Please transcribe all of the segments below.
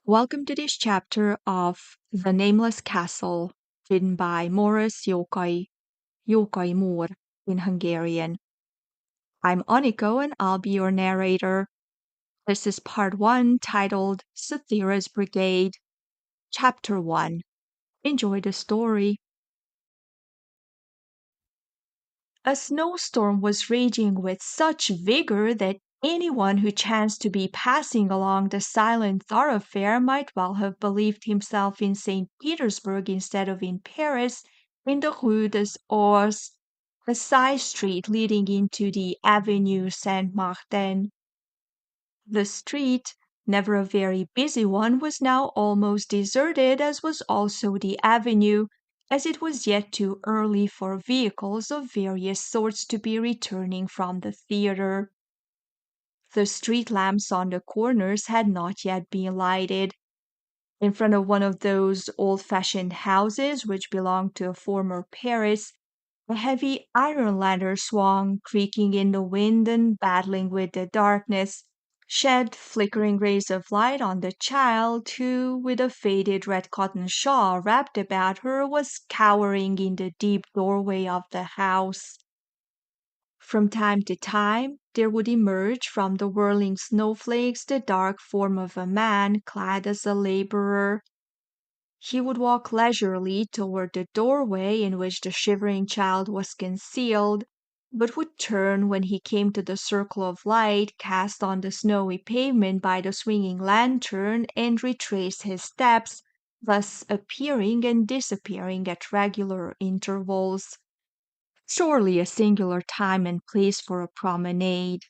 Welcome to this chapter of The Nameless Castle, written by Maurus Jókai Mór in Hungarian. I'm Aniko and I'll be your narrator. This is part 1 titled Sathira's Brigade, Chapter 1. Enjoy the story. A snowstorm was raging with such vigor that anyone who chanced to be passing along the silent thoroughfare might well have believed himself in St. Petersburg instead of in Paris, in the Rue des Ours, a side street leading into the Avenue Saint-Martin. The street, never a very busy one, was now almost deserted, as was also the avenue, as it was yet too early for vehicles of various sorts to be returning from the theatre. The street lamps on the corners had not yet been lighted. In front of one of those old-fashioned houses which belonged to a former Paris, a heavy iron ladder swung, creaking in the wind and battling with the darkness, shed flickering rays of light on the child who, with a faded red cotton shawl wrapped about her, was cowering in the deep doorway of the house. From time to time there would emerge from the whirling snowflakes the dark form of a man clad as a laborer. He would walk leisurely toward the doorway in which the shivering child was concealed, but would turn when he came to the circle of light cast on the snowy pavement by the swinging lantern and retrace his steps, thus appearing and disappearing at regular intervals. Surely a singular time and place for a promenade.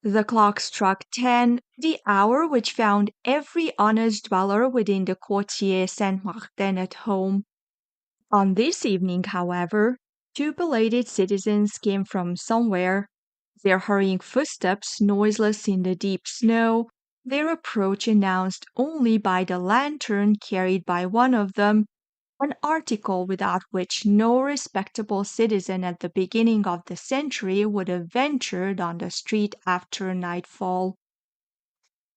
The clock struck 10, the hour which found every honest dweller within the Quartier Saint-Martin at home. On this evening, however, 2 belated citizens came from somewhere, their hurrying footsteps noiseless in the deep snow, their approach announced only by the lantern carried by one of them, an article without which no respectable citizen at the beginning of the century would have ventured on the street after nightfall.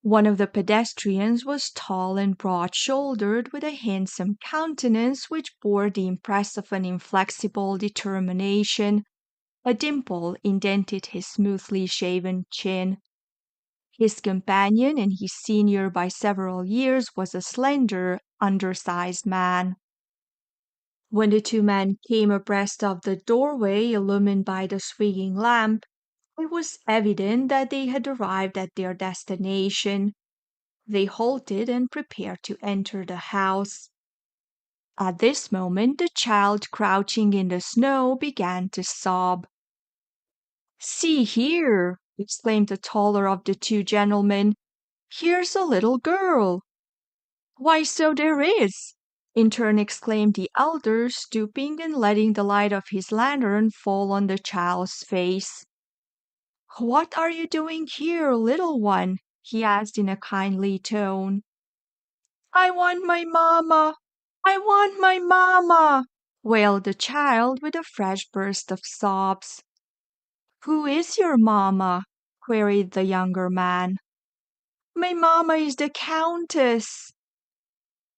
One of the pedestrians was tall and broad-shouldered, with a handsome countenance which bore the impress of an inflexible determination. A dimple indented his smoothly shaven chin. His companion, and his senior by several years, was a slender, undersized man. When the 2 men came abreast of the doorway illumined by the swinging lamp, it was evident that they had arrived at their destination. They halted and prepared to enter the house. At this moment the child crouching in the snow began to sob. "See here!" exclaimed the taller of the 2 gentlemen. "Here's a little girl." "Why, so there is!" in turn exclaimed the elder, stooping and letting the light of his lantern fall on the child's face. "What are you doing here, little one?" he asked in a kindly tone. "I want my mamma! I want my mamma!" wailed the child with a fresh burst of sobs. "Who is your mamma?" queried the younger man. "My mamma is the Countess."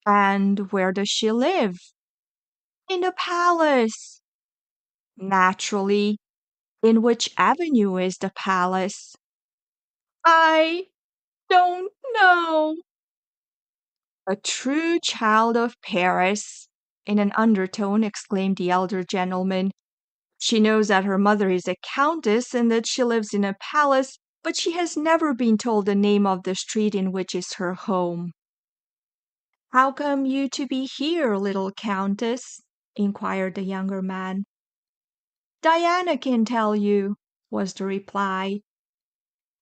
"And where does she live?" "In the palace." "Naturally. In which avenue is the palace?" "I don't know." "A true child of Paris," in an undertone exclaimed the elder gentleman. "She knows that her mother is a countess and that she lives in a palace, but she has never been told the name of the street in which is her home." "How come you to be here, little countess?" inquired the younger man. "Diana can tell you," was the reply.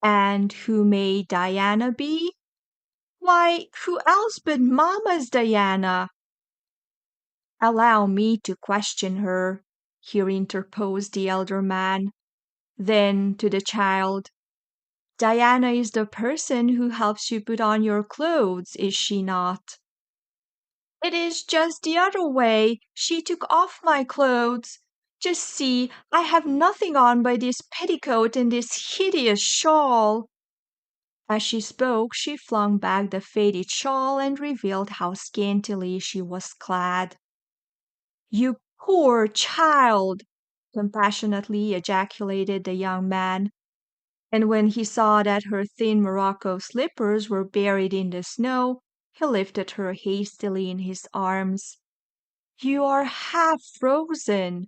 "And who may Diana be?" "Why, who else but mamma's Diana?" "Allow me to question her," here interposed the elder man. Then to the child, "Diana is the person who helps you put on your clothes, is she not?" "It is just the other way. She took off my clothes. Just see, I have nothing on but this petticoat and this hideous shawl." As she spoke, she flung back the faded shawl and revealed how scantily she was clad. "You poor child!" compassionately ejaculated the young man, and when he saw that her thin morocco slippers were buried in the snow, he lifted her hastily in his arms. "You are half frozen."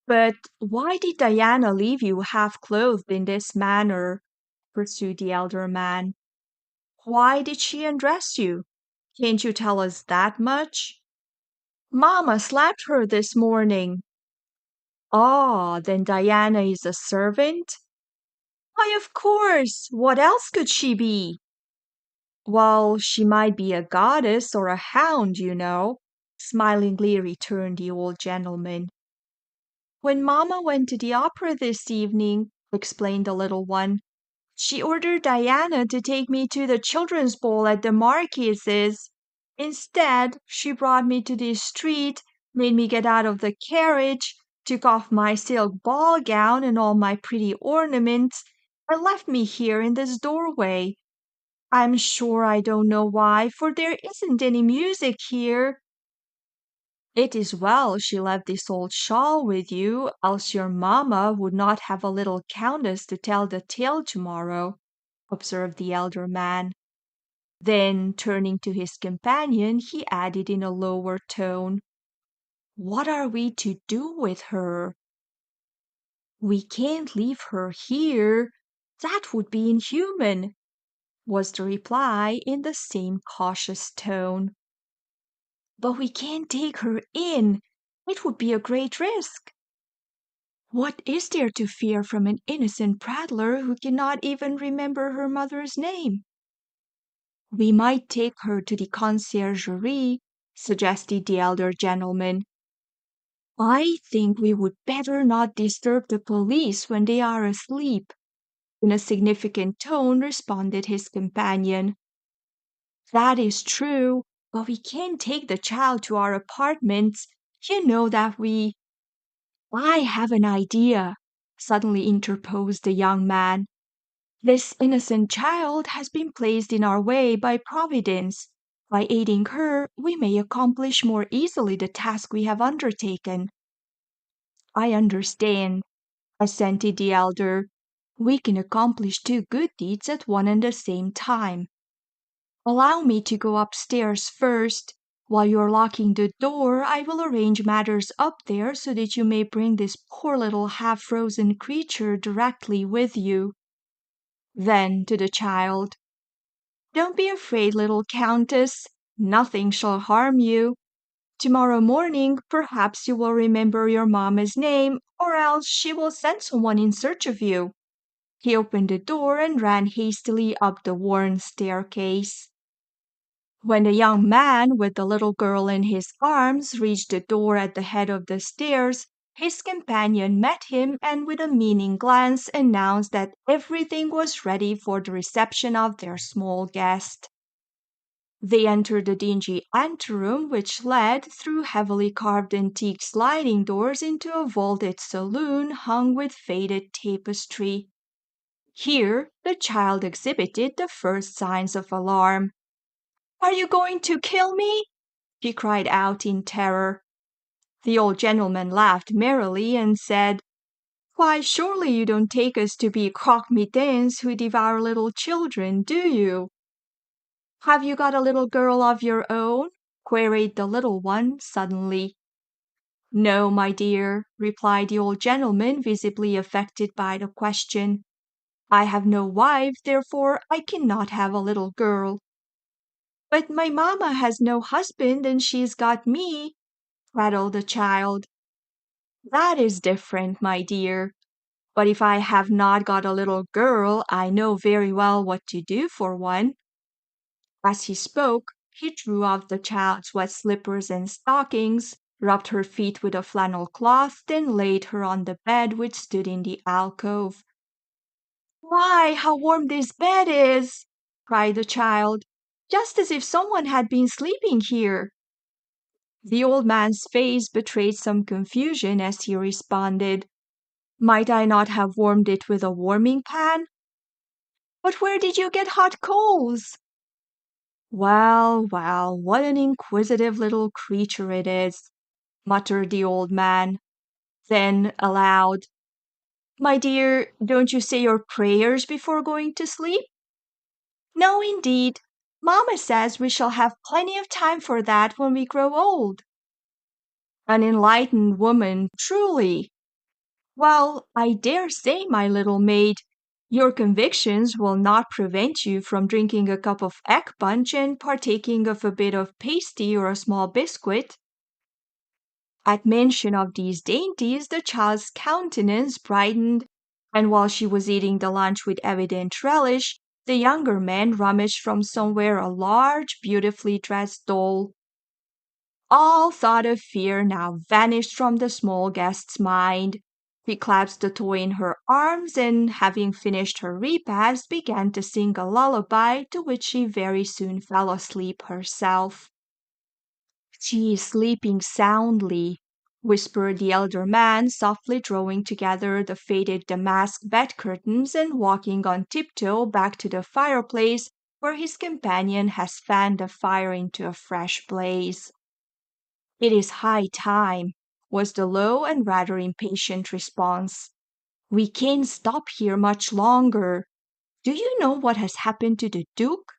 "But why did Diana leave you half clothed in this manner?" pursued the elder man. "Why did she undress you? Can't you tell us that much?" "Mamma slapped her this morning." "Ah, then Diana is a servant?" "Why, of course! What else could she be?" "Well, she might be a goddess or a hound, you know," smilingly returned the old gentleman. "When Mamma went to the opera this evening," explained the little one, "she ordered Diana to take me to the children's ball at the Marquis's. Instead, she brought me to the street, made me get out of the carriage, took off my silk ball gown and all my pretty ornaments, and left me here in this doorway. I'm sure I don't know why, for there isn't any music here." "It is well she left this old shawl with you, else your mamma would not have a little countess to tell the tale tomorrow," observed the elder man. Then, turning to his companion, he added in a lower tone, "What are we to do with her?" "We can't leave her here. That would be inhuman," was the reply in the same cautious tone. "But we can't take her in. It would be a great risk." "What is there to fear from an innocent prattler who cannot even remember her mother's name?" "We might take her to the conciergerie," suggested the elder gentleman. "I think we would better not disturb the police when they are asleep," in a significant tone responded his companion. "That is true, but we can't take the child to our apartments. You know that we—" "I have an idea," suddenly interposed the young man. "This innocent child has been placed in our way by Providence. By aiding her, we may accomplish more easily the task we have undertaken." "I understand," assented the elder. "We can accomplish two good deeds at one and the same time. Allow me to go upstairs first. While you're locking the door, I will arrange matters up there so that you may bring this poor little half-frozen creature directly with you." Then to the child, "Don't be afraid, little countess. Nothing shall harm you. Tomorrow morning, perhaps you will remember your mamma's name, or else she will send someone in search of you." He opened the door and ran hastily up the worn staircase. When the young man with the little girl in his arms reached the door at the head of the stairs, his companion met him and with a meaning glance announced that everything was ready for the reception of their small guest. They entered the dingy anteroom which led through heavily carved antique sliding doors into a vaulted saloon hung with faded tapestry. Here the child exhibited the first signs of alarm. "Are you going to kill me?" she cried out in terror. The old gentleman laughed merrily and said, "Why, surely you don't take us to be croque-mitaines who devour little children, do you?" "Have you got a little girl of your own?" queried the little one suddenly. "No, my dear," replied the old gentleman, visibly affected by the question. "I have no wife, therefore I cannot have a little girl." "But my mamma has no husband and she's got me," prattled the child. "That is different, my dear. But if I have not got a little girl, I know very well what to do for one." As he spoke, he drew off the child's wet slippers and stockings, rubbed her feet with a flannel cloth, then laid her on the bed which stood in the alcove. "My, how warm this bed is!" cried the child. "Just as if someone had been sleeping here." The old man's face betrayed some confusion as he responded, "Might I not have warmed it with a warming pan?" But where did you get hot coals? Well, well, what an inquisitive little creature it is, muttered the old man. Then aloud, My dear, don't you say your prayers before going to sleep? No, indeed. Mamma says we shall have plenty of time for that when we grow old. An enlightened woman, truly. Well, I dare say, my little maid, your convictions will not prevent you from drinking a cup of egg punch and partaking of a bit of pasty or a small biscuit. At mention of these dainties, the child's countenance brightened, and while she was eating the lunch with evident relish, the younger man rummaged from somewhere a large, beautifully dressed doll. All thought of fear now vanished from the small guest's mind. She clasped the toy in her arms, and having finished her repast, began to sing a lullaby to which she very soon fell asleep herself. She is sleeping soundly, whispered the elder man, softly drawing together the faded damask bed curtains and walking on tiptoe back to the fireplace where his companion had fanned the fire into a fresh blaze. It is high time, was the low and rather impatient response. We can't stop here much longer. Do you know what has happened to the Duke?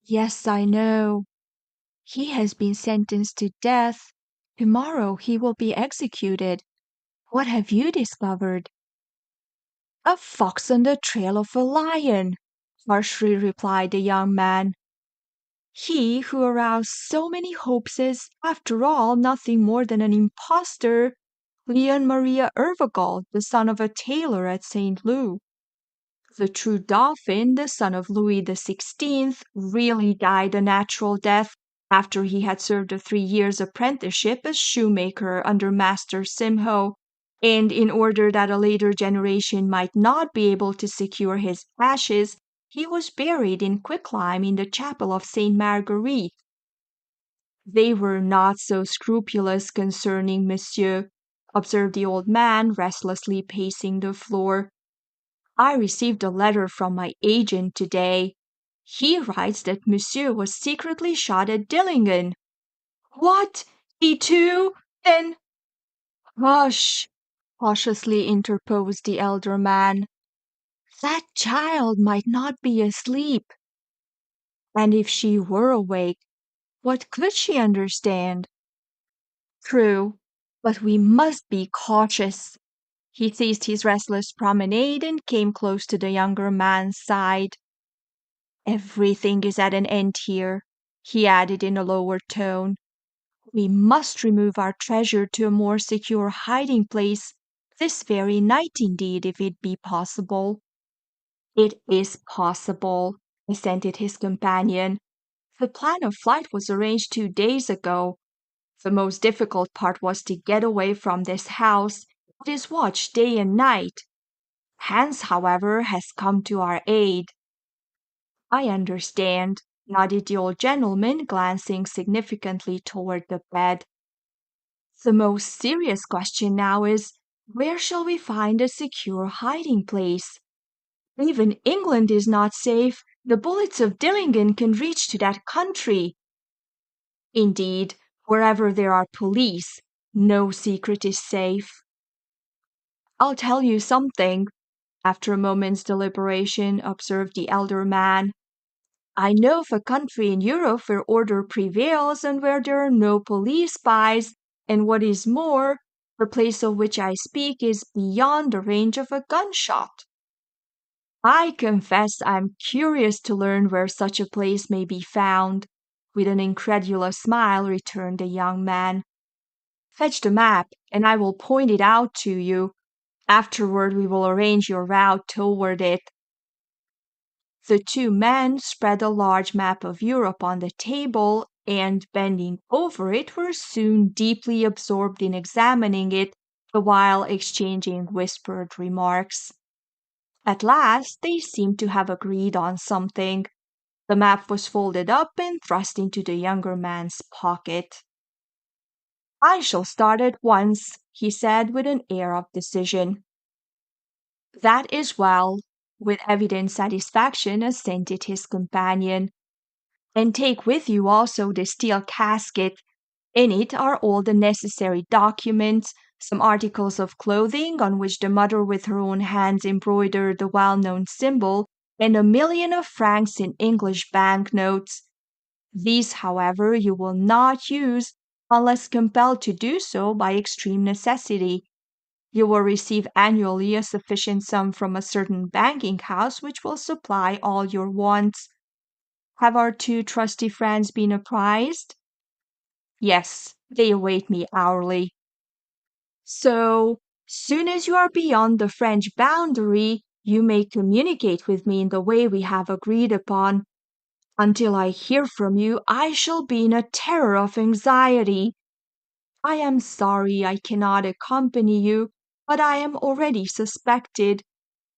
Yes, I know. He has been sentenced to death. Tomorrow he will be executed. What have you discovered? A fox on the trail of a lion, harshly replied the young man. He who aroused so many hopes is, after all, nothing more than an impostor, Leon Maria Ervagald, the son of a tailor at St. Louis. The true Dauphin, the son of Louis XVI, really died a natural death after he had served a 3 years' apprenticeship as shoemaker under Master Simho, and in order that a later generation might not be able to secure his ashes, he was buried in quicklime in the chapel of Saint Marguerite. They were not so scrupulous concerning Monsieur, observed the old man, restlessly pacing the floor. I received a letter from my agent today. He writes that Monsieur was secretly shot at Dillingen. What? He too? Then hush, cautiously interposed the elder man. That child might not be asleep. And if she were awake, what could she understand? True, but we must be cautious. He ceased his restless promenade and came close to the younger man's side. Everything is at an end here, he added in a lower tone. We must remove our treasure to a more secure hiding place, this very night indeed, if it be possible. It is possible, assented his companion. The plan of flight was arranged 2 days ago. The most difficult part was to get away from this house. It is watched day and night. Hans, however, has come to our aid. I understand, nodded the old gentleman, glancing significantly toward the bed. The most serious question now is, where shall we find a secure hiding place? Even England is not safe. The bullets of Dillingen can reach to that country. Indeed, wherever there are police, no secret is safe. I'll tell you something, after a moment's deliberation, observed the elder man. I know of a country in Europe where order prevails and where there are no police spies, and what is more, the place of which I speak is beyond the range of a gunshot. I confess I'm curious to learn where such a place may be found, with an incredulous smile returned the young man. Fetch the map, and I will point it out to you. Afterward we will arrange your route toward it. The two men spread a large map of Europe on the table, and bending over it were soon deeply absorbed in examining it, the while exchanging whispered remarks. At last they seemed to have agreed on something. The map was folded up and thrust into the younger man's pocket. I shall start at once, he said with an air of decision. That is well. With evident satisfaction assented his companion. And take with you also the steel casket. In it are all the necessary documents, some articles of clothing on which the mother with her own hands embroidered the well-known symbol, and 1,000,000 of francs in English banknotes. These, however, you will not use unless compelled to do so by extreme necessity. You will receive annually a sufficient sum from a certain banking house which will supply all your wants. Have our two trusty friends been apprised? Yes, they await me hourly. So, soon as you are beyond the French boundary, you may communicate with me in the way we have agreed upon. Until I hear from you, I shall be in a terror of anxiety. I am sorry I cannot accompany you, but I am already suspected.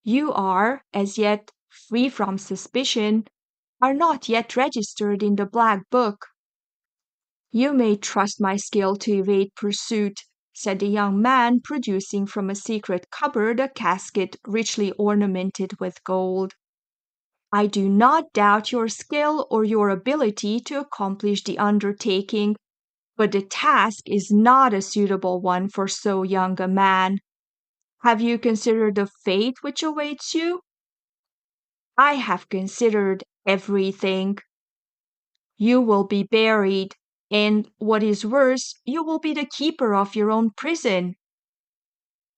You are, as yet, free from suspicion, are not yet registered in the Black Book. You may trust my skill to evade pursuit, said the young man, producing from a secret cupboard a casket richly ornamented with gold. I do not doubt your skill or your ability to accomplish the undertaking, but the task is not a suitable one for so young a man. Have you considered the fate which awaits you? I have considered everything. You will be buried, and what is worse, you will be the keeper of your own prison.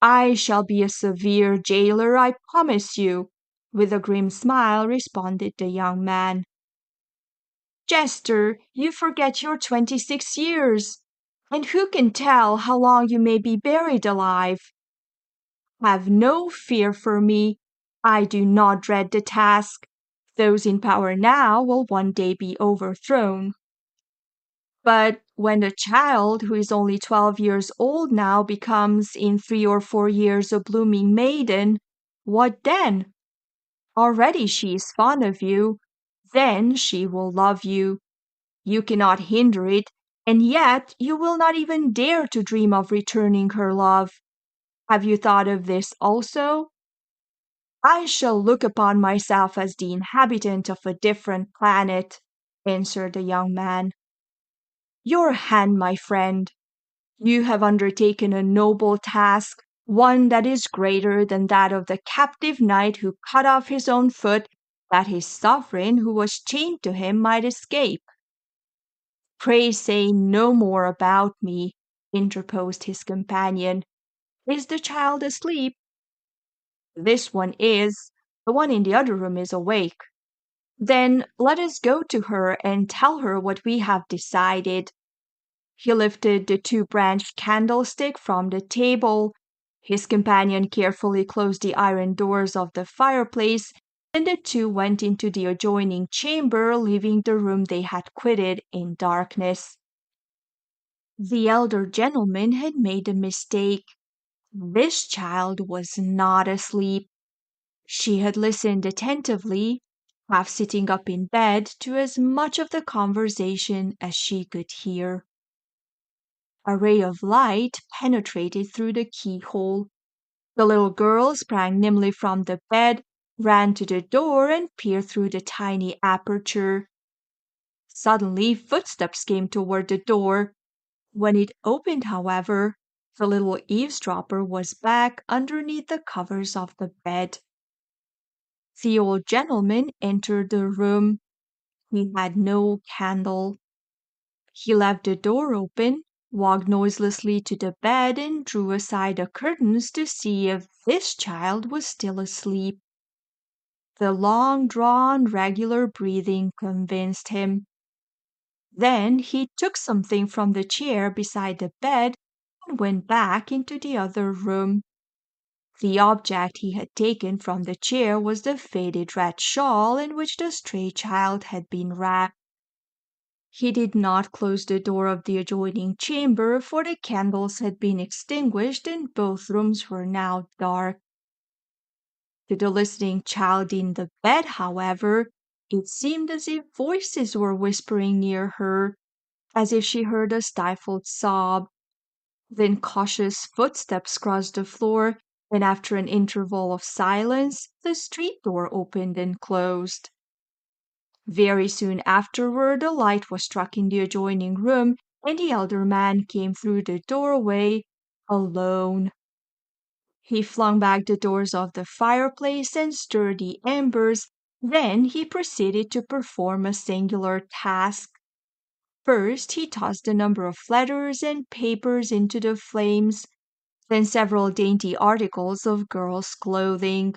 I shall be a severe jailer, I promise you, with a grim smile responded the young man. Jester, you forget your 26 years, and who can tell how long you may be buried alive? Have no fear for me. I do not dread the task. Those in power now will one day be overthrown. But when the child, who is only 12 years old now, becomes in 3 or 4 years a blooming maiden, what then? Already she is fond of you. Then she will love you. You cannot hinder it, and yet you will not even dare to dream of returning her love. Have you thought of this also? I shall look upon myself as the inhabitant of a different planet, answered the young man. Your hand, my friend. You have undertaken a noble task, one that is greater than that of the captive knight who cut off his own foot, that his sovereign who was chained to him might escape. Pray say no more about me, interposed his companion. Is the child asleep? This one is. The one in the other room is awake. Then let us go to her and tell her what we have decided. He lifted the two-branched candlestick from the table. His companion carefully closed the iron doors of the fireplace, and the two went into the adjoining chamber, leaving the room they had quitted in darkness. The elder gentleman had made a mistake. This child was not asleep. She had listened attentively, half sitting up in bed, to as much of the conversation as she could hear. A ray of light penetrated through the keyhole. The little girl sprang nimbly from the bed, ran to the door, and peered through the tiny aperture. Suddenly, footsteps came toward the door. When it opened, however, the little eavesdropper was back underneath the covers of the bed. The old gentleman entered the room. He had no candle. He left the door open, walked noiselessly to the bed, and drew aside the curtains to see if this child was still asleep. The long-drawn, regular breathing convinced him. Then he took something from the chair beside the bed and went back into the other room. The object he had taken from the chair was the faded red shawl in which the stray child had been wrapped. He did not close the door of the adjoining chamber, for the candles had been extinguished and both rooms were now dark. To the listening child in the bed, however, it seemed as if voices were whispering near her, as if she heard a stifled sob. Then cautious footsteps crossed the floor, and after an interval of silence, the street door opened and closed. Very soon afterward, a light was struck in the adjoining room, and the elder man came through the doorway alone. He flung back the doors of the fireplace and stirred the embers. Then he proceeded to perform a singular task. First, he tossed a number of letters and papers into the flames, then several dainty articles of girls' clothing.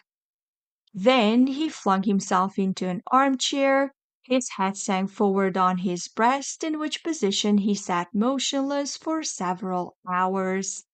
Then he flung himself into an armchair. His head sank forward on his breast, in which position he sat motionless for several hours.